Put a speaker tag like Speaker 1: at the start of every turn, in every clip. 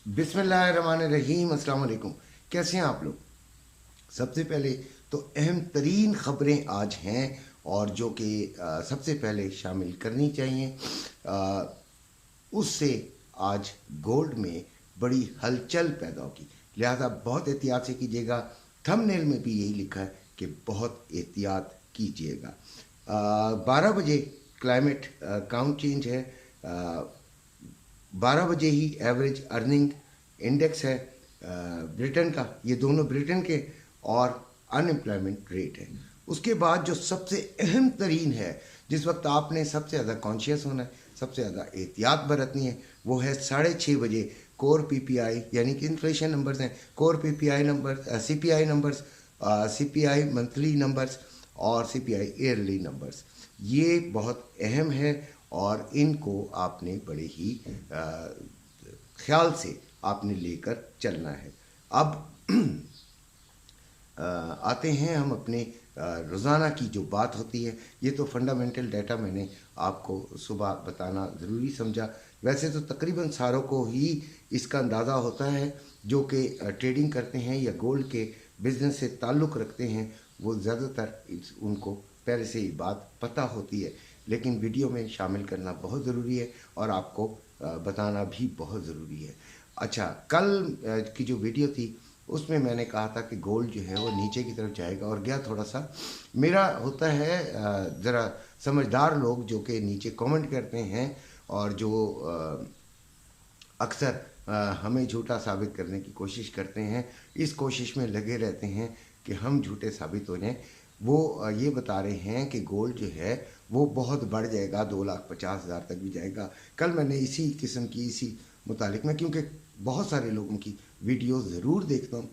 Speaker 1: बिस्मिल्लाहिर्रहमानिर्रहीम। अस्सलाम वालेकुम। कैसे हैं आप लोग? सबसे पहले तो अहम तरीन ख़बरें आज हैं और जो कि सबसे पहले शामिल करनी चाहिए। आ, उससे आज गोल्ड में बड़ी हलचल पैदा होगी, लिहाजा बहुत एहतियात से कीजिएगा। थंबनेल में भी यही लिखा है कि बहुत एहतियात कीजिएगा। 12 बजे क्लाइमेट काउंट चेंज है। 12 बजे ही एवरेज अर्निंग इंडेक्स है ब्रिटेन का, ये दोनों ब्रिटेन के, और अनएम्प्लॉयमेंट रेट है। उसके बाद जो सबसे अहम तरीन है, जिस वक्त आपने सबसे ज़्यादा कॉन्शियस होना है, सबसे ज़्यादा एहतियात बरतनी है, वो है 6:30 बजे कोर पीपीआई, यानी कि इन्फ्लेशन नंबर्स हैं। Core PPI number, CPI numbers, CPI monthly numbers और सीपीआई ईयरली नंबर्स, ये बहुत अहम है और इनको आपने बड़े ही ख्याल से आपने लेकर चलना है। अब आते हैं हम अपने रोज़ाना की जो बात होती है। ये तो फंडामेंटल डाटा मैंने आपको सुबह बताना ज़रूरी समझा। वैसे तो तकरीबन सारों को ही इसका अंदाज़ा होता है, जो कि ट्रेडिंग करते हैं या गोल्ड के बिज़नेस से ताल्लुक़ रखते हैं, वो ज़्यादातर उनको पहले से ही बात पता होती है, लेकिन वीडियो में शामिल करना बहुत ज़रूरी है और आपको बताना भी बहुत ज़रूरी है। अच्छा, कल की जो वीडियो थी उसमें मैंने कहा था कि गोल्ड जो है वो नीचे की तरफ जाएगा, और गया थोड़ा सा। मेरा होता है ज़रा समझदार लोग जो कि नीचे कमेंट करते हैं और जो अक्सर हमें झूठा साबित करने की कोशिश करते हैं, इस कोशिश में लगे रहते हैं कि हम झूठे साबित हो जाएं। वो ये बता रहे हैं कि गोल्ड जो है वो बहुत बढ़ जाएगा, 2,50,000 तक भी जाएगा। कल मैंने इसी किस्म की, इसी मुतालिक में, क्योंकि बहुत सारे लोगों की वीडियो ज़रूर देखता हूँ,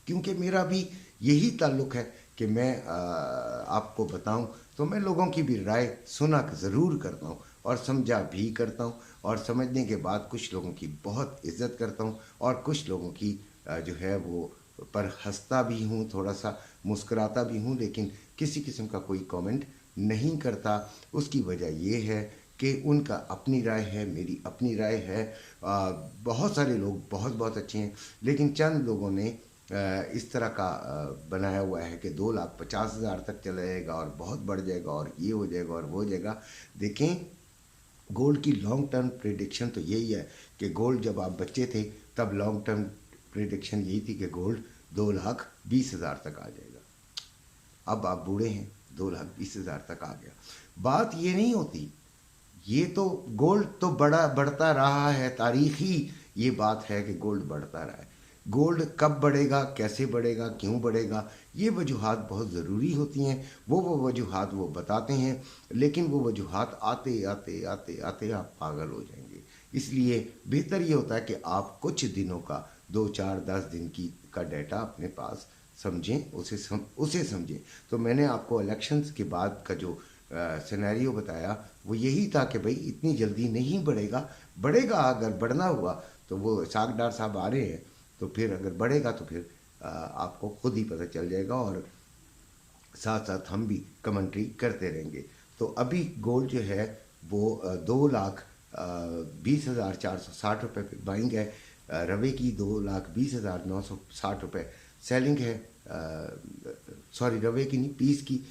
Speaker 1: क्योंकि मेरा भी यही ताल्लुक़ है कि मैं आपको बताऊं, तो मैं लोगों की भी राय सुना ज़रूर करता हूं और समझा भी करता हूं, और समझने के बाद कुछ लोगों की बहुत इज्जत करता हूं और कुछ लोगों की जो है वो पर हंसता भी हूं, थोड़ा सा मुस्कुराता भी हूं, लेकिन किसी किस्म का कोई कमेंट नहीं करता। उसकी वजह ये है कि उनका अपनी राय है, मेरी अपनी राय है। बहुत सारे लोग बहुत बहुत अच्छे हैं, लेकिन चंद लोगों ने इस तरह का बनाया हुआ है कि 2,50,000 तक चला जाएगा और बहुत बढ़ जाएगा और ये हो जाएगा और वो हो जाएगा। देखें, गोल्ड की लॉन्ग टर्म प्रेडिक्शन तो यही है कि गोल्ड, जब आप बच्चे थे तब लॉन्ग टर्म प्रेडिक्शन यही थी कि गोल्ड 2,20,000 तक आ जाएगा। अब आप बूढ़े हैं, 2,20,000 तक आ गया। बात ये नहीं होती, ये तो गोल्ड तो बढ़ता रहा है, तारीखी ये बात है कि गोल्ड बढ़ता रहा है। गोल्ड कब बढ़ेगा, कैसे बढ़ेगा, क्यों बढ़ेगा, ये वजूहात बहुत ज़रूरी होती हैं। वो वजूहात वो बताते हैं, लेकिन वो वजूहात आते आते आते आते आप पागल हो जाएंगे। इसलिए बेहतर ये होता है कि आप कुछ दिनों का, 2, 4, 10 दिन की का डाटा अपने पास समझें, उसे समझें। तो मैंने आपको इलेक्शंस के बाद का जो सिनेरियो बताया वो यही था कि भाई इतनी जल्दी नहीं बढ़ेगा। अगर बढ़ना हुआ तो वो सागडार साहब आ रहे हैं, तो फिर अगर बढ़ेगा तो फिर आपको खुद ही पता चल जाएगा, और साथ साथ हम भी कमेंट्री करते रहेंगे। तो अभी गोल्ड जो है वो 2,20,460 रुपये पे बाइंग है। रवे की 2,20,960 रुपये सेलिंग है। सॉरी, रवे की नहीं, पीस की,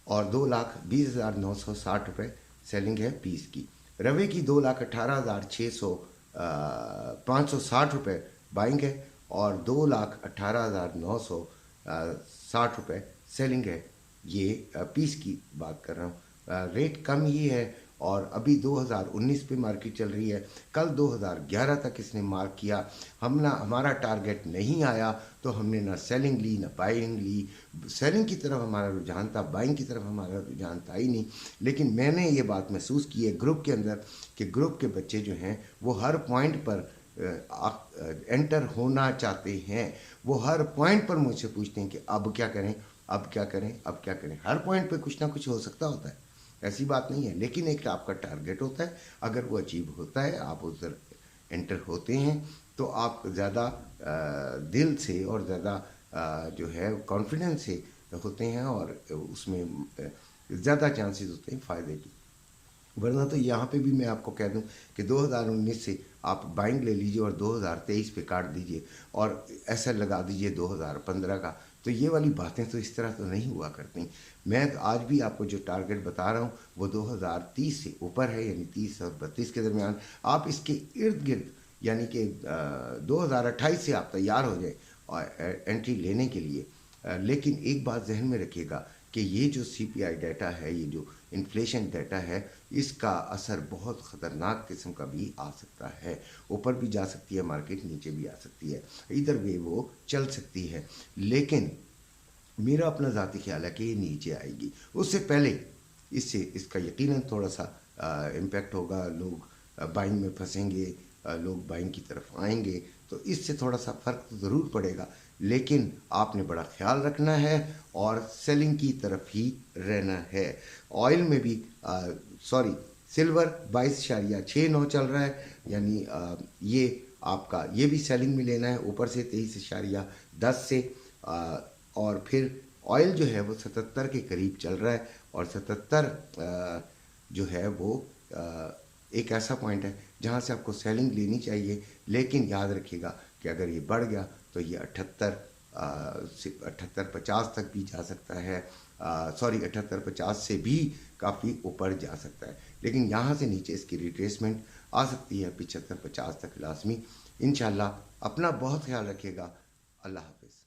Speaker 1: और 2,20,960 रुपये सेलिंग है पीस की। रवे की 2,18,560 रुपये बाइंग है और 2,18,960 रुपये सेलिंग है। ये पीस की बात कर रहा हूँ। रेट कम ही है और अभी 2019 पे मार्केट चल रही है। कल 2011 तक इसने मार्क किया। हमारा टारगेट नहीं आया तो हमने ना सेलिंग ली ना बाइंग ली। सेलिंग की तरफ हमारा रुझान था, बाइंग की तरफ हमारा रुझान था ही नहीं। लेकिन मैंने ये बात महसूस की है ग्रुप के अंदर कि ग्रुप के बच्चे जो हैं वो हर पॉइंट पर एंटर होना चाहते हैं। वो हर पॉइंट पर मुझसे पूछते हैं कि अब क्या करें, अब क्या करें, अब क्या करें। हर पॉइंट पे कुछ ना कुछ हो सकता होता है, ऐसी बात नहीं है, लेकिन एक आपका टारगेट होता है। अगर वो अचीव होता है, आप उधर एंटर होते हैं, तो आप ज़्यादा दिल से और ज़्यादा जो है कॉन्फिडेंस से होते हैं और उसमें ज़्यादा चांसेस होते हैं फ़ायदे की। वरना तो यहाँ पे भी मैं आपको कह दूँ कि 2019 से آپ बाइंग ले लीजिए और 2023 पे काट दीजिए और ऐसा लगा दीजिए 2015 का, तो ये वाली बातें तो इस तरह तो नहीं हुआ करती। मैं आज भी आपको जो टारगेट बता रहा हूँ वो 2030 से ऊपर है, यानी 30 और 32 के दरमियान। आप इसके इर्द गिर्द यानी कि 2028 से आप तैयार हो जाए और एंट्री लेने के लिए। लेकिन एक बात जहन में रखिएगा कि ये जो CPI डाटा है, ये जो इन्फ्लेशन डाटा है, इसका असर बहुत ख़तरनाक किस्म का भी आ सकता है। ऊपर भी जा सकती है मार्केट, नीचे भी आ सकती है, इधर वे वो चल सकती है। लेकिन मेरा अपना ज़ाती ख्याल है कि ये नीचे आएगी। उससे पहले इससे इसका यकीनन थोड़ा सा इम्पेक्ट होगा, लोग बाइंग में फंसेंगे, लोग बाइंग की तरफ आएंगे, तो इससे थोड़ा सा फ़र्क तो ज़रूर पड़ेगा। लेकिन आपने बड़ा ख्याल रखना है और सेलिंग की तरफ ही रहना है। ऑयल में भी सिल्वर 22.69 चल रहा है, यानी ये आपका ये भी सेलिंग में लेना है, ऊपर से 23.10 से। और फिर ऑयल जो है वो 77 के करीब चल रहा है, और 77 जो है वो एक ऐसा पॉइंट है जहाँ से आपको सेलिंग लेनी चाहिए। लेकिन याद रखिएगा कि अगर ये बढ़ गया तो ये 78-50 तक भी जा सकता है, 78-50 से भी काफ़ी ऊपर जा सकता है। लेकिन यहाँ से नीचे इसकी रिट्रेसमेंट आ सकती है 75-50 तक लाजमी। इंशाल्लाह अपना बहुत ख्याल रखिएगा। अल्लाह हाफ़िज़।